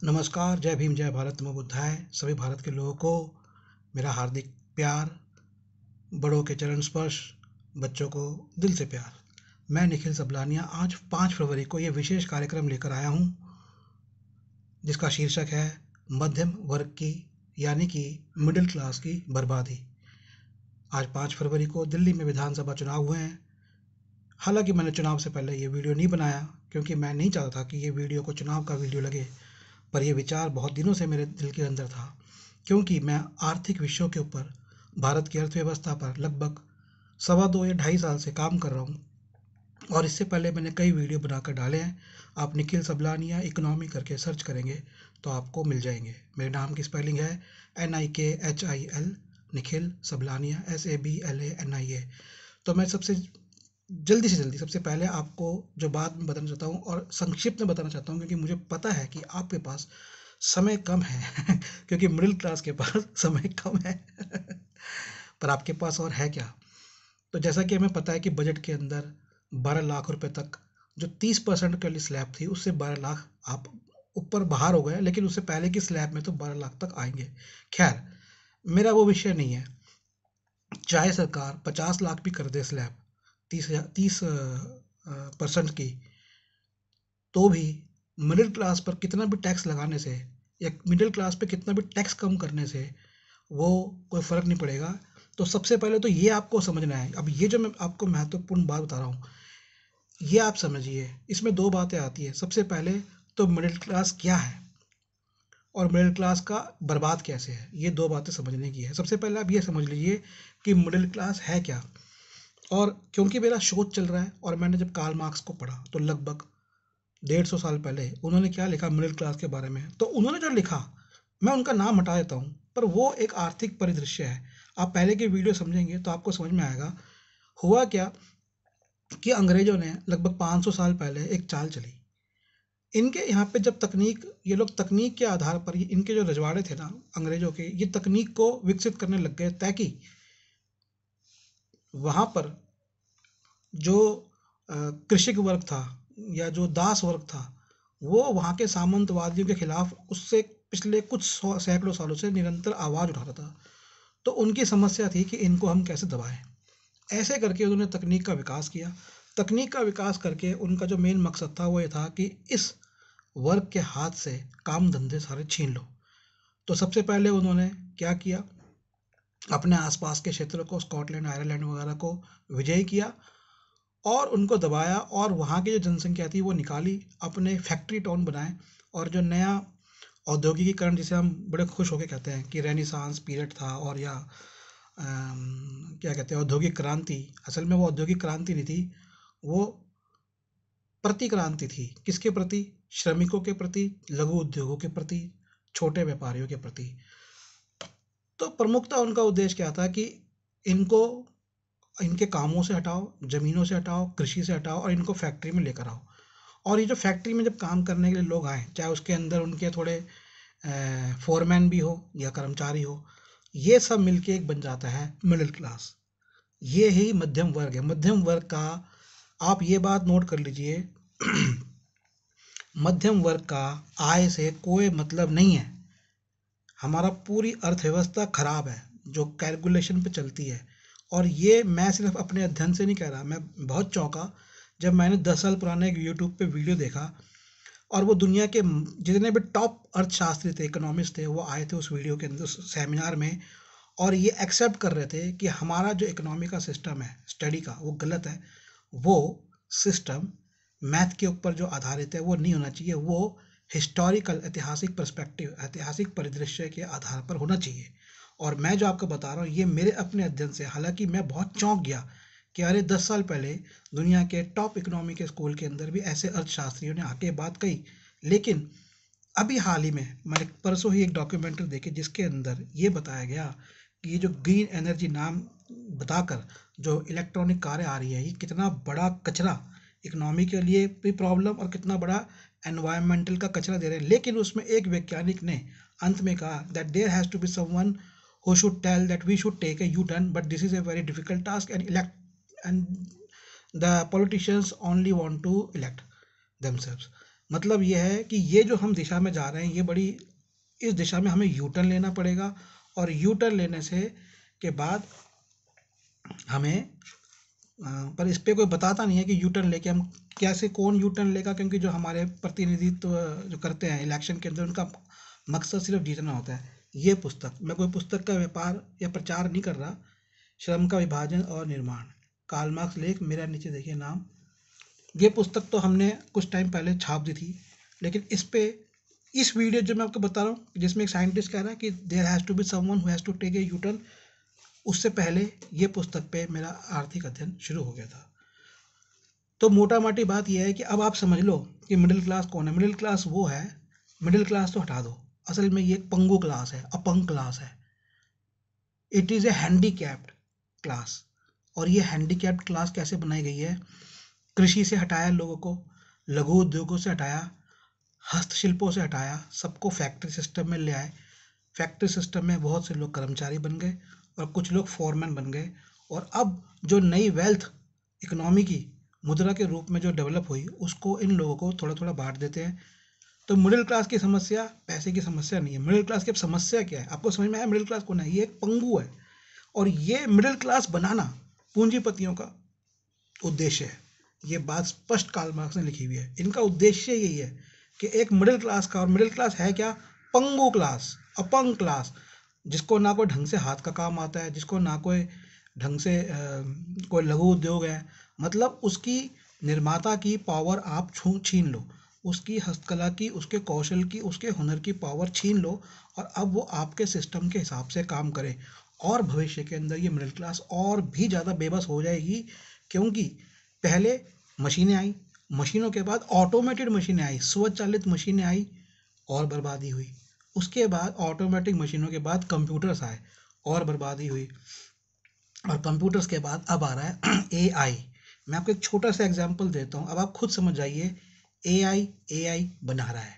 नमस्कार, जय भीम, जय भारत, नमो बुद्धाय। सभी भारत के लोगों को मेरा हार्दिक प्यार, बड़ों के चरण स्पर्श, बच्चों को दिल से प्यार। मैं निखिल सबलानिया आज 5 फरवरी को ये विशेष कार्यक्रम लेकर आया हूँ, जिसका शीर्षक है मध्यम वर्ग की यानी कि मिडिल क्लास की बर्बादी। आज 5 फरवरी को दिल्ली में विधानसभा चुनाव हुए हैं। हालांकि मैंने चुनाव से पहले ये वीडियो नहीं बनाया, क्योंकि मैं नहीं चाहता था कि ये वीडियो को चुनाव का वीडियो लगे, पर यह विचार बहुत दिनों से मेरे दिल के अंदर था, क्योंकि मैं आर्थिक विषयों के ऊपर, भारत की अर्थव्यवस्था पर लगभग 2.25 या 2.5 साल से काम कर रहा हूँ। और इससे पहले मैंने कई वीडियो बनाकर डाले हैं। आप निखिल सबलानिया इकोनॉमी करके सर्च करेंगे तो आपको मिल जाएंगे। मेरे नाम की स्पेलिंग है NIKHIL, निखिल सबलानिया, SABLANIA। तो मैं जल्दी से जल्दी सबसे पहले आपको जो बात मैं बताना चाहता हूँ और संक्षिप्त में बताना चाहता हूँ, क्योंकि मुझे पता है कि आपके पास समय कम है क्योंकि मिडिल क्लास के पास समय कम है पर आपके पास और है क्या। तो जैसा कि हमें पता है कि बजट के अंदर 12 लाख रुपए तक जो 30% के लिए स्लैब थी, उससे 12 लाख आप ऊपर बाहर हो गए, लेकिन उससे पहले की स्लैब में तो 12 लाख तक आएंगे। खैर, मेरा वो विषय नहीं है। चाहे सरकार 50 लाख भी कर दे स्लैब 30% की, तो भी मिडिल क्लास पर कितना भी टैक्स लगाने से या मिडिल क्लास पे कितना भी टैक्स कम करने से वो कोई फ़र्क नहीं पड़ेगा। तो सबसे पहले तो ये आपको समझना है। अब ये जो मैं आपको महत्वपूर्ण बात बता रहा हूँ, ये आप समझिए। इसमें 2 बातें आती हैं। सबसे पहले तो मिडिल क्लास क्या है और मिडिल क्लास का बर्बाद कैसे है, ये 2 बातें समझने की है। सबसे पहले आप ये समझ लीजिए कि मिडिल क्लास है क्या। और क्योंकि मेरा शोध चल रहा है और मैंने जब कार्ल मार्क्स को पढ़ा, तो लगभग 150 साल पहले उन्होंने क्या लिखा मिडिल क्लास के बारे में। तो उन्होंने जो लिखा, मैं उनका नाम हटा देता हूँ, पर वो एक आर्थिक परिदृश्य है। आप पहले की वीडियो समझेंगे तो आपको समझ में आएगा हुआ क्या कि अंग्रेजों ने लगभग 500 साल पहले एक चाल चली। इनके यहाँ पे जब ये लोग तकनीक के आधार पर, इनके जो रजवाड़े थे ना अंग्रेजों के, ये तकनीक को विकसित करने लग गए, ताकि वहाँ पर जो कृषिक वर्ग था या जो दास वर्ग था, वो वहाँ के सामंतवादियों के खिलाफ उससे पिछले कुछ सैकड़ों सालों से निरंतर आवाज़ उठा रहा था। तो उनकी समस्या थी कि इनको हम कैसे दबाएं। ऐसे करके उन्होंने तकनीक का विकास किया। तकनीक का विकास करके उनका जो मेन मकसद था वो ये था कि इस वर्ग के हाथ से काम धंधे सारे छीन लो। तो सबसे पहले उन्होंने क्या किया, अपने आसपास के क्षेत्रों को, स्कॉटलैंड, आयरलैंड वगैरह को विजय किया और उनको दबाया, और वहाँ की जो जनसंख्या थी वो निकाली, अपने फैक्ट्री टाउन बनाए। और जो नया औद्योगिकीकरण, जिसे हम बड़े खुश होकर कहते हैं कि रेनेसांस पीरियड था, और या क्या कहते हैं, औद्योगिक क्रांति, असल में वो औद्योगिक क्रांति नहीं थी, वो प्रतिक्रांति थी। किसके प्रति? श्रमिकों के प्रति, लघु उद्योगों के प्रति, छोटे व्यापारियों के प्रति। तो प्रमुखता उनका उद्देश्य क्या था कि इनको इनके कामों से हटाओ, ज़मीनों से हटाओ, कृषि से हटाओ और इनको फैक्ट्री में लेकर आओ। और ये जो फैक्ट्री में जब काम करने के लिए लोग आए, चाहे उसके अंदर उनके थोड़े फोरमैन भी हो या कर्मचारी हो, ये सब मिलके एक बन जाता है मिडिल क्लास। ये ही मध्यम वर्ग है। मध्यम वर्ग का आप ये बात नोट कर लीजिए मध्यम वर्ग का आय से कोई मतलब नहीं है। हमारा पूरी अर्थव्यवस्था खराब है जो कैलकुलेशन पे चलती है। और ये मैं सिर्फ अपने अध्ययन से नहीं कह रहा, मैं बहुत चौंका जब मैंने 10 साल पुराना एक यूट्यूब पे वीडियो देखा, और वो दुनिया के जितने भी टॉप अर्थशास्त्री थे, इकोनॉमिस्ट थे, वो आए थे उस वीडियो के अंदर, उस सेमिनार में। और ये एक्सेप्ट कर रहे थे कि हमारा जो इकोनॉमी का सिस्टम है स्टडी का, वो गलत है। वो सिस्टम मैथ के ऊपर जो आधारित है वो नहीं होना चाहिए, वो हिस्टोरिकल, ऐतिहासिक पर्सपेक्टिव, ऐतिहासिक परिदृश्य के आधार पर होना चाहिए। और मैं जो आपको बता रहा हूँ ये मेरे अपने अध्ययन से, हालांकि मैं बहुत चौंक गया कि अरे 10 साल पहले दुनिया के टॉप इकोनॉमी के स्कूल के अंदर भी ऐसे अर्थशास्त्रियों ने आके बात कही। लेकिन अभी हाल ही में मैंने परसों ही एक डॉक्यूमेंट्री देखी, जिसके अंदर ये बताया गया कि ये जो ग्रीन एनर्जी नाम बताकर जो इलेक्ट्रॉनिक कारें आ रही है, ये कितना बड़ा कचरा, इकोनॉमी के लिए भी प्रॉब्लम और कितना बड़ा एनवायरमेंटल का कचरा दे रहे हैं। लेकिन उसमें एक वैज्ञानिक ने अंत में कहा that there has to be someone who should tell that we should take a U-turn, but this is a very difficult task, and the politicians only want to elect themselves. मतलब ये है कि ये जो हम दिशा में जा रहे हैं, ये बड़ी, इस दिशा में हमें यू टर्न लेना पड़ेगा, और यू टर्न लेने से के बाद हमें पर इस पे कोई बताता नहीं है कि यू टर्न लेके हम कैसे, कौन यू टर्न लेगा, क्योंकि जो हमारे प्रतिनिधित्व जो करते हैं इलेक्शन के अंदर, उनका मकसद सिर्फ जीतना होता है। ये पुस्तक, मैं कोई पुस्तक का व्यापार या प्रचार नहीं कर रहा, श्रम का विभाजन और निर्माण, कार्ल मार्क्स लेख, मेरा नीचे देखिए नाम। ये पुस्तक तो हमने कुछ टाइम पहले छाप दी थी, लेकिन इस पे, इस वीडियो जो मैं आपको बता रहा हूँ, जिसमें एक साइंटिस्ट कह रहा है कि there has to be someone who has to take a U turn, उससे पहले ये पुस्तक पे मेरा आर्थिक अध्ययन शुरू हो गया था। तो मोटा मोटी बात यह है कि अब आप समझ लो कि मिडिल क्लास कौन है। मिडिल क्लास वो है, मिडिल क्लास तो हटा दो, असल में ये एक पंगु क्लास है, अपंग क्लास है। It is a handicapped class. और ये हैंडीकैप्ड क्लास कैसे बनाई गई है? कृषि से हटाया लोगों को, लघु उद्योगों से हटाया, हस्तशिल्पों से हटाया, सबको फैक्ट्री सिस्टम में ले आए। फैक्ट्री सिस्टम में बहुत से लोग कर्मचारी बन गए और कुछ लोग फोरमैन बन गए। और अब जो नई वेल्थ इकोनॉमी की मुद्रा के रूप में जो डेवलप हुई, उसको इन लोगों को थोड़ा थोड़ा बांट देते हैं। तो मिडिल क्लास की समस्या पैसे की समस्या नहीं है। मिडिल क्लास की अब समस्या क्या है, आपको समझ में आया? मिडिल क्लास कौन है? ये एक पंगु है, और ये मिडिल क्लास बनाना पूंजीपतियों का उद्देश्य है। ये बात स्पष्ट कार्ल मार्क्स ने लिखी हुई है। इनका उद्देश्य यही है कि एक मिडिल क्लास का, और मिडिल क्लास है क्या? पंगु क्लास, अपंग क्लास, जिसको ना कोई ढंग से हाथ का काम आता है, जिसको ना कोई ढंग से कोई लघु उद्योग है, मतलब उसकी निर्माता की पावर आप छीन लो, उसकी हस्तकला की, उसके कौशल की, उसके हुनर की पावर छीन लो, और अब वो आपके सिस्टम के हिसाब से काम करे। और भविष्य के अंदर ये मिडिल क्लास और भी ज़्यादा बेबस हो जाएगी, क्योंकि पहले मशीनें आई, मशीनों के बाद ऑटोमेटेड मशीनें आई, स्वचालित मशीनें आई, और बर्बादी हुई। उसके बाद ऑटोमेटिक मशीनों के बाद कंप्यूटर्स आए, और बर्बादी हुई। और कंप्यूटर्स के बाद अब आ रहा है एआई। मैं आपको एक छोटा सा एग्जांपल देता हूँ, अब आप खुद समझ जाइए। एआई बना रहा है,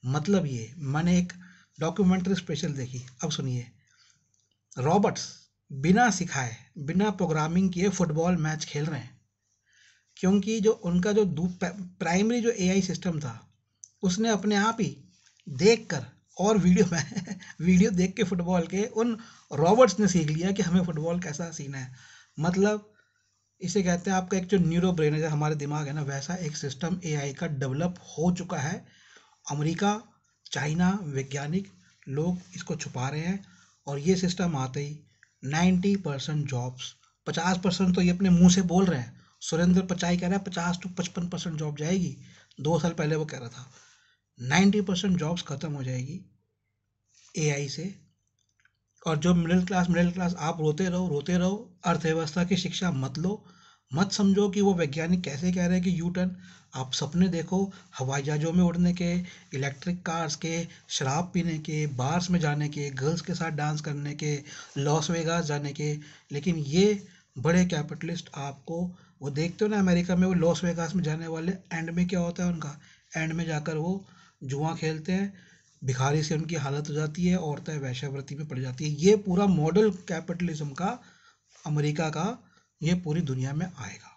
मतलब ये, मैंने एक डॉक्यूमेंट्री स्पेशल देखी, अब सुनिए। रॉबर्ट्स बिना सिखाए, बिना प्रोग्रामिंग किए फुटबॉल मैच खेल रहे हैं, क्योंकि जो उनका जो प्राइमरी जो एआई सिस्टम था, उसने अपने आप ही देखकर और वीडियो में वीडियो देख के फुटबॉल के उन रॉबर्ट्स ने सीख लिया कि हमें फुटबॉल कैसा सीना है। मतलब इसे कहते हैं, आपका एक जो न्यूरो ब्रेन है, जो हमारे दिमाग है ना, वैसा एक सिस्टम एआई का डेवलप हो चुका है। अमेरिका, चाइना वैज्ञानिक लोग इसको छुपा रहे हैं, और ये सिस्टम आते ही 90% जॉब्स, 50% तो ये अपने मुंह से बोल रहे हैं। सुरेंद्र पिचाई कह रहा है 50 से 55% जॉब जाएगी। 2 साल पहले वो कह रहा था 90% जॉब्स खत्म हो जाएगी एआई से। और जो मिडिल क्लास आप रोते रहो, रोते रहो, अर्थव्यवस्था की शिक्षा मत लो, मत समझो कि वो वैज्ञानिक कैसे कह रहे हैं कि यू टर्न। आप सपने देखो हवाई जहाज़ों में उड़ने के, इलेक्ट्रिक कार्स के, शराब पीने के, बार्स में जाने के, गर्ल्स के साथ डांस करने के, लॉस वेगास जाने के। लेकिन ये बड़े कैपिटलिस्ट आपको, वो देखते हो ना अमेरिका में, वो लॉस वेगास में जाने वाले, एंड में क्या होता है उनका? एंड में जाकर वो जुआ खेलते हैं, भिखारी से उनकी हालत हो जाती है, औरतें वैश्यावृत्ति में पड़ जाती है। ये पूरा मॉडल कैपिटलिज्म का, अमेरिका का, ये पूरी दुनिया में आएगा।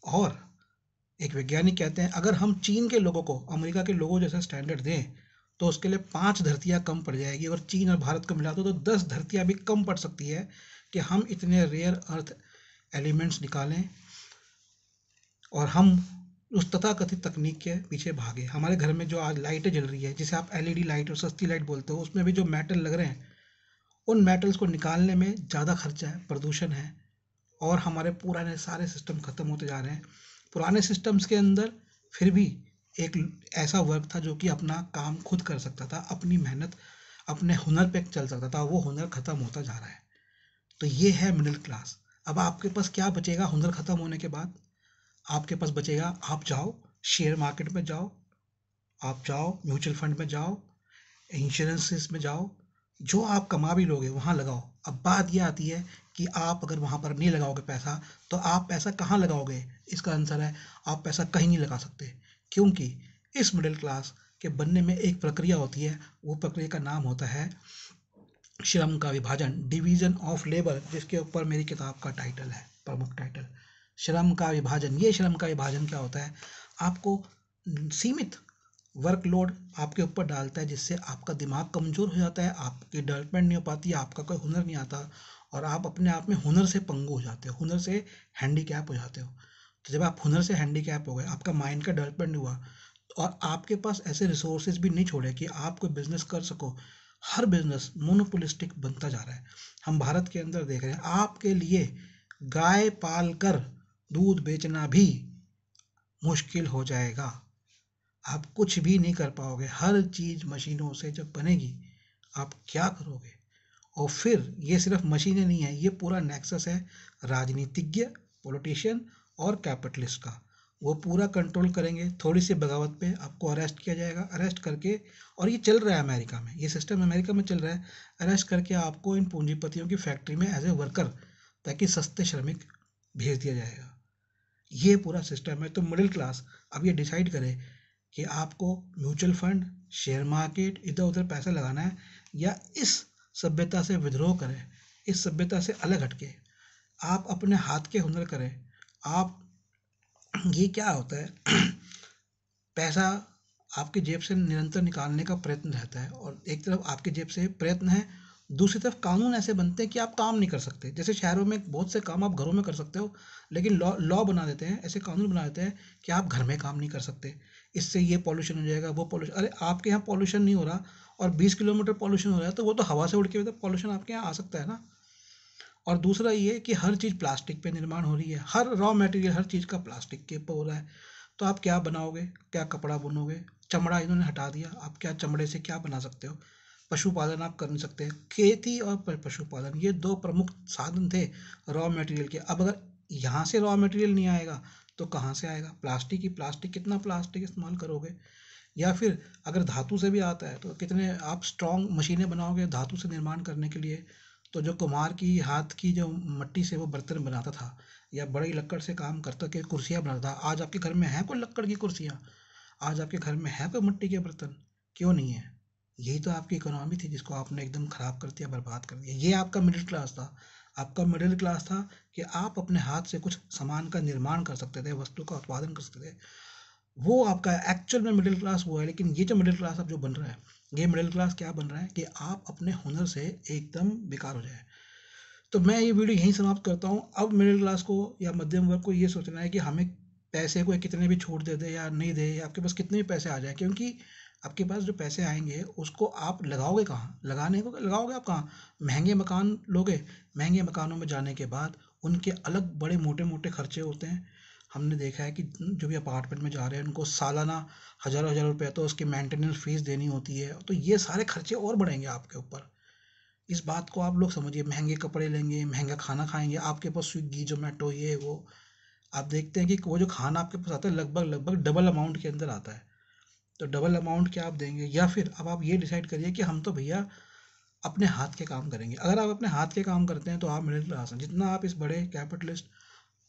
और एक वैज्ञानिक कहते हैं अगर हम चीन के लोगों को अमेरिका के लोगों जैसा स्टैंडर्ड दें, तो उसके लिए 5 धरतियां कम पड़ जाएगी। अगर चीन और भारत को मिला दो तो 10 धरतियां भी कम पड़ सकती है कि हम इतने रेयर अर्थ एलिमेंट्स निकालें, और हम उस तथाकथित तकनीक के पीछे भागे। हमारे घर में जो आज लाइटें जल रही है, जिसे आप एलईडी लाइट और सस्ती लाइट बोलते हो, उसमें भी जो मेटल लग रहे हैं, उन मेटल्स को निकालने में ज़्यादा खर्चा है, प्रदूषण है, और हमारे पुराने सारे सिस्टम खत्म होते जा रहे हैं। पुराने सिस्टम्स के अंदर फिर भी एक ऐसा वर्ग था जो कि अपना काम खुद कर सकता था, अपनी मेहनत, अपने हुनर पे चल सकता था। वो हुनर खत्म होता जा रहा है। तो ये है मिडिल क्लास। अब आपके पास क्या बचेगा हुनर खत्म होने के बाद? आपके पास बचेगा, आप जाओ शेयर मार्केट में जाओ, आप जाओ म्यूचुअल फंड में जाओ, इंश्योरेंसेस में जाओ, जो आप कमा भी लोगे वहाँ लगाओ। अब बात यह आती है कि आप अगर वहाँ पर नहीं लगाओगे पैसा, तो आप पैसा कहाँ लगाओगे? इसका आंसर है आप पैसा कहीं नहीं लगा सकते, क्योंकि इस मिडिल क्लास के बनने में एक प्रक्रिया होती है। वो प्रक्रिया का नाम होता है श्रम का विभाजन, डिवीजन ऑफ लेबर, जिसके ऊपर मेरी किताब का टाइटल है, प्रमुख टाइटल, श्रम का विभाजन। ये श्रम का विभाजन क्या होता है? आपको सीमित वर्कलोड आपके ऊपर डालता है, जिससे आपका दिमाग कमज़ोर हो जाता है, आपकी डेवलपमेंट नहीं हो पाती है, आपका कोई हुनर नहीं आता और आप अपने आप में हुनर से पंगु हो जाते हो, हुनर से हैंडीकैप हो जाते हो। तो जब आप हुनर से हैंडीकैप हो गए, आपका माइंड का डेवलपमेंट नहीं हुआ और आपके पास ऐसे रिसोर्सेज भी नहीं छोड़े कि आप कोई बिजनेस कर सको, हर बिजनेस मोनोपोलिस्टिक बनता जा रहा है। हम भारत के अंदर देख रहे हैं, आपके लिए गाय पाल कर दूध बेचना भी मुश्किल हो जाएगा। आप कुछ भी नहीं कर पाओगे, हर चीज़ मशीनों से जब बनेगी, आप क्या करोगे? और फिर ये सिर्फ मशीनें नहीं है, ये पूरा नेक्सस है राजनीतिज्ञ, पॉलिटिशियन और कैपिटलिस्ट का। वो पूरा कंट्रोल करेंगे, थोड़ी सी बगावत पे आपको अरेस्ट किया जाएगा, अरेस्ट करके, और ये चल रहा है अमेरिका में, ये सिस्टम अमेरिका में चल रहा है, अरेस्ट करके आपको इन पूंजीपतियों की फैक्ट्री में एज ए वर्कर, ताकि सस्ते श्रमिक भेज दिया जाएगा। ये पूरा सिस्टम है। तो मिडिल क्लास अब ये डिसाइड करे कि आपको म्यूचुअल फंड, शेयर मार्केट, इधर उधर पैसा लगाना है या इस सभ्यता से विद्रोह करें, इस सभ्यता से अलग हटके आप अपने हाथ के हुनर करें। आप, ये क्या होता है पैसा आपकी जेब से निरंतर निकालने का प्रयत्न रहता है, और एक तरफ आपकी जेब से प्रयत्न है, दूसरी तरफ कानून ऐसे बनते हैं कि आप काम नहीं कर सकते। जैसे शहरों में बहुत से काम आप घरों में कर सकते हो, लेकिन लॉ लॉ बना देते हैं, ऐसे कानून बना देते हैं कि आप घर में काम नहीं कर सकते, इससे ये पॉल्यूशन हो जाएगा, वो पॉल्यूशन। अरे आपके यहाँ पॉल्यूशन नहीं हो रहा और 20 किलोमीटर पॉल्यूशन हो रहा है, तो वो तो हवा से उड़ के पॉल्यूशन आपके यहाँ आ सकता है ना। और दूसरा ये कि हर चीज़ प्लास्टिक पे निर्माण हो रही है, हर रॉ मटेरियल, हर चीज़ का प्लास्टिक के ऊपर हो रहा है। तो आप क्या बनाओगे, क्या कपड़ा बुनोगे? चमड़ा इन्होंने हटा दिया, आप क्या चमड़े से क्या बना सकते हो? पशुपालन आप कर नहीं सकते। खेती और पशुपालन, ये दो प्रमुख साधन थे रॉ मटेरियल के। अब अगर यहाँ से रॉ मटेरियल नहीं आएगा तो कहाँ से आएगा? प्लास्टिक ही प्लास्टिक, कितना प्लास्टिक इस्तेमाल करोगे? या फिर अगर धातु से भी आता है तो कितने आप स्ट्रॉन्ग मशीनें बनाओगे धातु से निर्माण करने के लिए? तो जो कुम्हार की हाथ की जो मट्टी से वो बर्तन बनाता था या बड़ी लकड़ से काम करता के कुर्सियाँ बनाता था, आज आपके घर में है कोई लकड़ की कुर्सियाँ? आज आपके घर में है कोई मिट्टी के बर्तन? क्यों नहीं है? यही तो आपकी इकोनॉमी थी जिसको आपने एकदम खराब कर दिया, बर्बाद कर दिया। ये आपका मिडिल क्लास था। आपका मिडिल क्लास था कि आप अपने हाथ से कुछ सामान का निर्माण कर सकते थे, वस्तु का उत्पादन कर सकते थे। वो आपका एक्चुअल में मिडिल क्लास वो है। लेकिन ये जो मिडिल क्लास अब जो बन रहा है, ये मिडिल क्लास क्या बन रहा है कि आप अपने हुनर से एकदम बेकार हो जाए। तो मैं ये वीडियो यहीं समाप्त करता हूँ। अब मिडिल क्लास को या मध्यम वर्ग को ये सोचना है कि हमें पैसे को कितने भी छूट दे दे या नहीं दे, या आपके पास कितने भी पैसे आ जाए, क्योंकि आपके पास जो पैसे आएंगे उसको आप लगाओगे कहाँ? लगाने को लगाओगे आप कहाँ? महंगे मकान लोगे, महंगे मकानों में जाने के बाद उनके अलग बड़े मोटे मोटे खर्चे होते हैं। हमने देखा है कि जो भी अपार्टमेंट में जा रहे हैं उनको सालाना हज़ारों हज़ार रुपये तो उसकी मेंटेनेंस फीस देनी होती है। तो ये सारे खर्चे और बढ़ेंगे आपके ऊपर। इस बात को आप लोग समझिए। महंगे कपड़े लेंगे, महंगा खाना खाएंगे, आपके पास स्विग्गी जोमेटो ये वो, आप देखते हैं कि वो जो खाना आपके पास आता है लगभग लगभग डबल अमाउंट के अंदर आता है। तो डबल अमाउंट क्या आप देंगे? या फिर अब आप ये डिसाइड करिए कि हम तो भैया अपने हाथ के काम करेंगे। अगर आप अपने हाथ के काम करते हैं तो आप मिडिल क्लास हैं। जितना आप इस बड़े कैपिटलिस्ट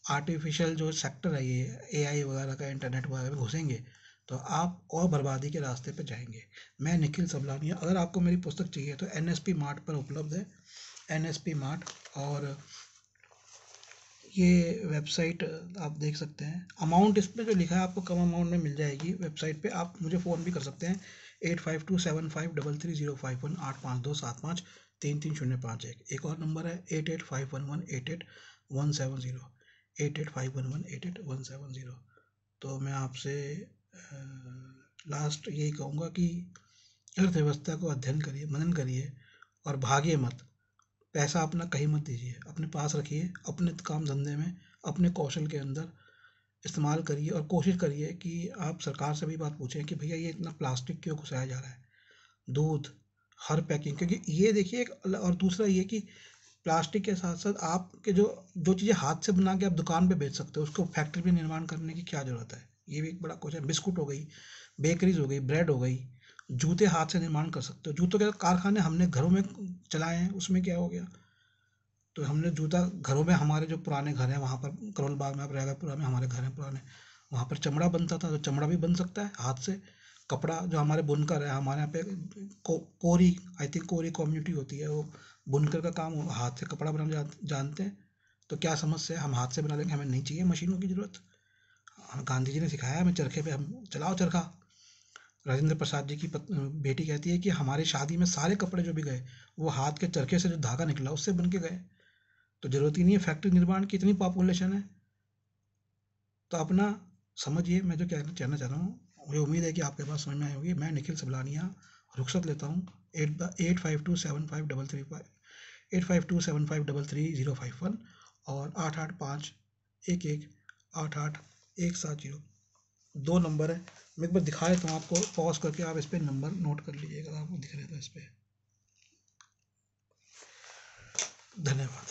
आर्टिफिशियल जो सेक्टर है, ये एआई वगैरह का, इंटरनेट वगैरह में घुसेंगे तो आप और बर्बादी के रास्ते पे जाएंगे। मैं निखिल सबलानिया। अगर आपको मेरी पुस्तक चाहिए तो एनएसपी मार्ट पर उपलब्ध है, एनएसपी मार्ट। और ये वेबसाइट आप देख सकते हैं। अमाउंट इसमें जो लिखा है आपको कम अमाउंट में मिल जाएगी वेबसाइट पे। आप मुझे फ़ोन भी कर सकते हैं 8527533051, 8527533051। एक और नंबर है 8851188170, 8851188170। तो मैं आपसे लास्ट यही कहूँगा कि अर्थव्यवस्था को अध्ययन करिए, मनन करिए और भागिए मत। पैसा अपना कहीं मत दीजिए, अपने पास रखिए, अपने काम धंधे में, अपने कौशल के अंदर इस्तेमाल करिए। और कोशिश करिए कि आप सरकार से भी बात पूछें कि भैया ये इतना प्लास्टिक क्यों घुसाया जा रहा है दूध हर पैकिंग। क्योंकि ये देखिए और दूसरा ये कि प्लास्टिक के साथ साथ आपके जो जो चीज़ें हाथ से बना के आप दुकान पे बेच सकते हो, उसको फैक्ट्री में निर्माण करने की क्या ज़रूरत है? ये भी एक बड़ा क्वेश्चन। बिस्कुट हो गई, बेकरीज हो गई, ब्रेड हो गई, जूते हाथ से निर्माण कर सकते हो। जूतों के कारखाने हमने घरों में चलाए हैं, उसमें क्या हो गया? तो हमने जूता घरों में, हमारे जो पुराने घर हैं वहाँ पर करोल बाग में, आप रायगढ़पुरा में हमारे घर हैं पुराने, वहाँ पर चमड़ा बनता था, तो चमड़ा भी बन सकता है हाथ से। कपड़ा जो हमारे बुनकर है, हमारे यहाँ पे कोरी, आई थिंक कोरी कम्युनिटी होती है, वो बुनकर का काम, हाथ से कपड़ा बनाना जानते हैं। तो क्या समस्या है? हम हाथ से बना लेंगे, हमें नहीं चाहिए मशीनों की ज़रूरत। गांधी जी ने सिखाया हमें चरखे पे, हम चलाओ चरखा। राजेंद्र प्रसाद जी की बेटी कहती है कि हमारी शादी में सारे कपड़े जो भी गए वो हाथ के चरखे से जो धागा निकला उससे बन के गए। तो जरूरत ही नहीं है फैक्ट्री निर्माण की, इतनी पॉपुलेशन है। तो अपना समझिए मैं जो कहना चाह रहा हूँ, मुझे उम्मीद है कि आपके पास समझ में आई होगी। मैं निखिल सबलानिया रुखसत लेता हूँ। 852753 और 8851118817 दो नंबर है। मैं एक बार दिखा देता हूँ आपको, पॉज करके आप इस पर नंबर नोट कर लीजिएगा, आपको दिख रहा है तो इस पर। धन्यवाद।